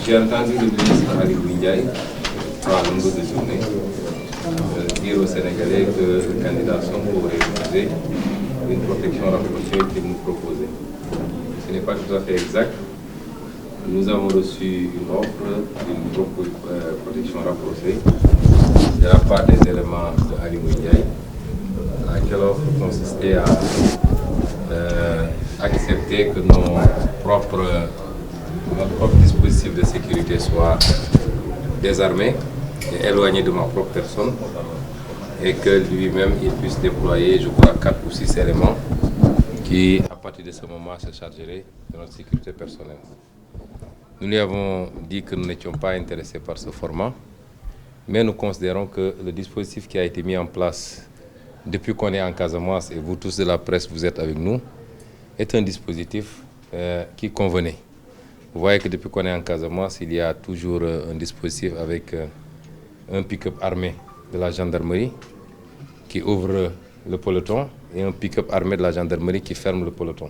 J'ai entendu le ministre Ali Ndiaye, à longueur de journée, dire aux Sénégalais que les candidats sont pour refuser une protection rapprochée qu'il nous proposait. Ce n'est pas tout à fait exact. Nous avons reçu une offre d'une protection rapprochée de la part des éléments de Ali Ndiaye, laquelle offre consistait à accepter que notre propre dispositif de sécurité soit désarmé et éloigné de ma propre personne, et que lui-même il puisse déployer, je crois, 4 ou 6 éléments qui, à partir de ce moment, se chargeraient de notre sécurité personnelle. Nous lui avons dit que nous n'étions pas intéressés par ce format, mais nous considérons que le dispositif qui a été mis en place depuis qu'on est en Casamance, et vous tous de la presse, vous êtes avec nous, est un dispositif qui convenait. Vous voyez que depuis qu'on est en Casamance, il y a toujours un dispositif avec un pick-up armé de la gendarmerie qui ouvre le peloton et un pick-up armé de la gendarmerie qui ferme le peloton.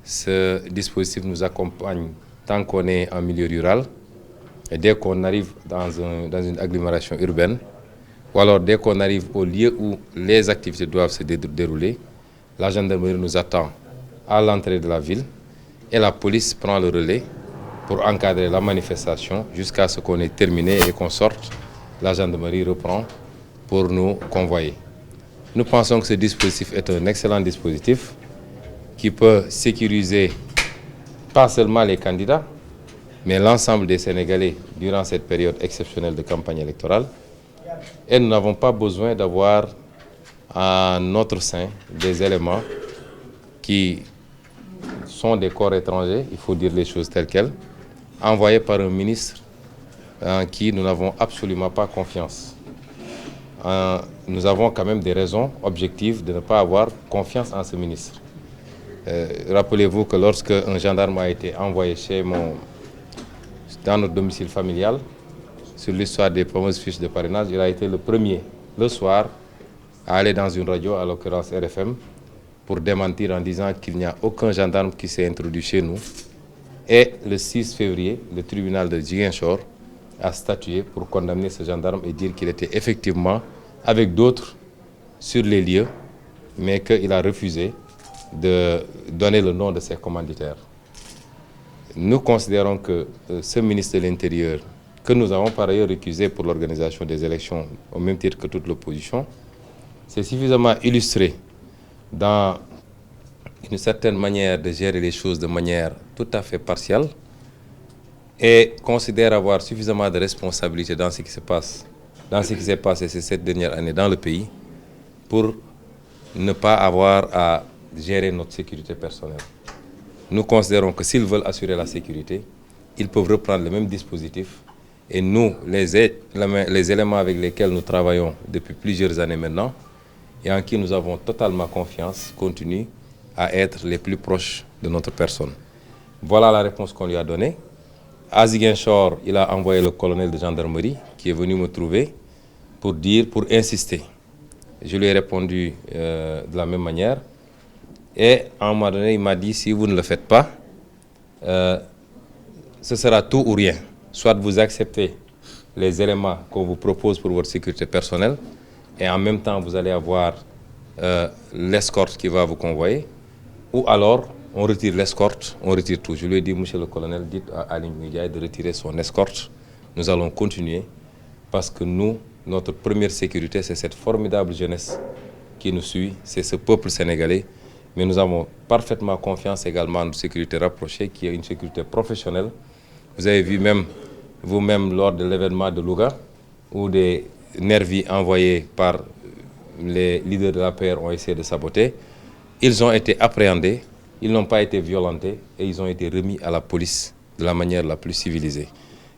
Ce dispositif nous accompagne tant qu'on est en milieu rural, et dès qu'on arrive dans une agglomération urbaine, ou alors dès qu'on arrive au lieu où les activités doivent se dérouler, la gendarmerie nous attend à l'entrée de la ville et la police prend le relais pour encadrer la manifestation jusqu'à ce qu'on ait terminé et qu'on sorte. La gendarmerie reprend pour nous convoyer. Nous pensons que ce dispositif est un excellent dispositif qui peut sécuriser pas seulement les candidats, mais l'ensemble des Sénégalais durant cette période exceptionnelle de campagne électorale. Et nous n'avons pas besoin d'avoir à notre sein des éléments qui sont des corps étrangers, il faut dire les choses telles quelles, envoyés par un ministre en qui nous n'avons absolument pas confiance. Nous avons quand même des raisons objectives de ne pas avoir confiance en ce ministre. Rappelez-vous que lorsque un gendarme a été envoyé dans notre domicile familial, sur l'histoire des fameuses fiches de parrainage, il a été le premier, le soir, à aller dans une radio, à l'occurrence RFM, pour démentir en disant qu'il n'y a aucun gendarme qui s'est introduit chez nous. Et le 6 février, le tribunal de Ziguinchor a statué pour condamner ce gendarme et dire qu'il était effectivement avec d'autres sur les lieux, mais qu'il a refusé de donner le nom de ses commanditaires. Nous considérons que ce ministre de l'Intérieur, que nous avons par ailleurs récusé pour l'organisation des élections, au même titre que toute l'opposition, c'est suffisamment illustré dans une certaine manière de gérer les choses de manière tout à fait partielle et considère avoir suffisamment de responsabilité dans ce qui se passe, dans ce qui s'est passé ces 7 dernières années dans le pays, pour ne pas avoir à gérer notre sécurité personnelle. Nous considérons que s'ils veulent assurer la sécurité, ils peuvent reprendre le même dispositif. Et nous, les éléments avec lesquels nous travaillons depuis plusieurs années maintenant, et en qui nous avons totalement confiance, continuent à être les plus proches de notre personne. Voilà la réponse qu'on lui a donnée. À Ziguinchor, il a envoyé le colonel de gendarmerie qui est venu me trouver pour insister. Je lui ai répondu de la même manière. Et à un moment donné, il m'a dit, si vous ne le faites pas, ce sera tout ou rien. Soit vous acceptez les éléments qu'on vous propose pour votre sécurité personnelle, et en même temps, vous allez avoir l'escorte qui va vous convoyer, ou alors, on retire l'escorte, on retire tout. Je lui ai dit, monsieur le colonel, dites à Ali Ndiaye de retirer son escorte. Nous allons continuer, parce que nous, notre première sécurité, c'est cette formidable jeunesse qui nous suit, c'est ce peuple sénégalais. Mais nous avons parfaitement confiance également en une sécurité rapprochée, qui est une sécurité professionnelle. Vous avez vu vous-même lors de l'événement de Louga, où des nervis envoyés par les leaders de l'APR ont essayé de saboter. Ils ont été appréhendés, ils n'ont pas été violentés et ils ont été remis à la police de la manière la plus civilisée.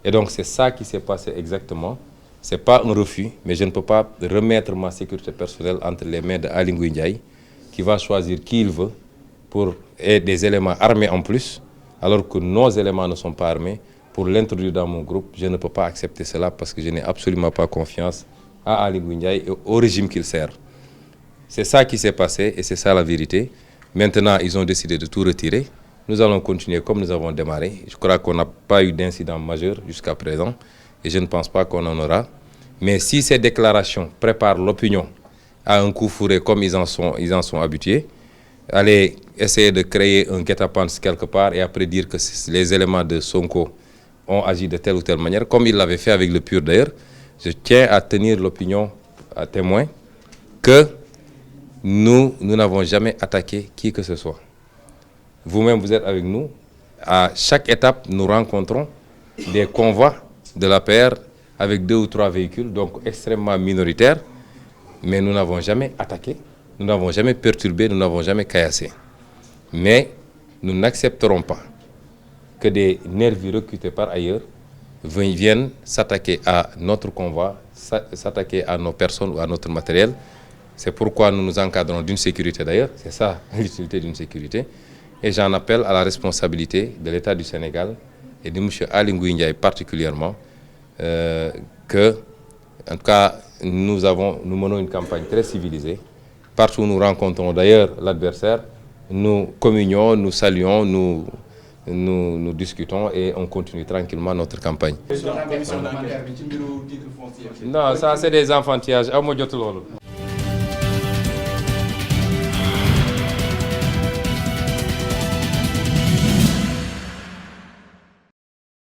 Et donc c'est ça qui s'est passé exactement. Ce n'est pas un refus, mais je ne peux pas remettre ma sécurité personnelle entre les mains de Ali Ndiaye, qui va choisir qui il veut et des éléments armés en plus, alors que nos éléments ne sont pas armés, pour l'introduire dans mon groupe. Je ne peux pas accepter cela parce que je n'ai absolument pas confiance à Ali Ndiaye et au régime qu'il sert. C'est ça qui s'est passé et c'est ça la vérité. Maintenant, ils ont décidé de tout retirer. nous allons continuer comme nous avons démarré. Je crois qu'on n'a pas eu d'incident majeur jusqu'à présent et je ne pense pas qu'on en aura. Mais si ces déclarations préparent l'opinion à un coup fourré comme ils en sont habitués, aller essayer de créer un guet-apens quelque part et après dire que les éléments de Sonko ont agi de telle ou telle manière, comme il l'avait fait avec le PUR d'ailleurs, je tiens à tenir l'opinion à témoin que nous n'avons jamais attaqué qui que ce soit. Vous-même, vous êtes avec nous. À chaque étape, nous rencontrons des convois de l'APR avec 2 ou 3 véhicules, donc extrêmement minoritaires, mais nous n'avons jamais attaqué, nous n'avons jamais perturbé, nous n'avons jamais caillassé. Mais nous n'accepterons pas que des nervis recrutés par ailleurs viennent s'attaquer à notre convoi, s'attaquer à nos personnes ou à notre matériel. C'est pourquoi nous nous encadrons d'une sécurité d'ailleurs, c'est ça l'utilité d'une sécurité. Et j'en appelle à la responsabilité de l'État du Sénégal et de M. Aly Ngouille Ndiaye particulièrement, que, en tout cas, nous menons une campagne très civilisée. Partout où nous rencontrons d'ailleurs l'adversaire, nous communions, nous saluons, nous discutons et on continue tranquillement notre campagne. Non, ça c'est des enfantillages.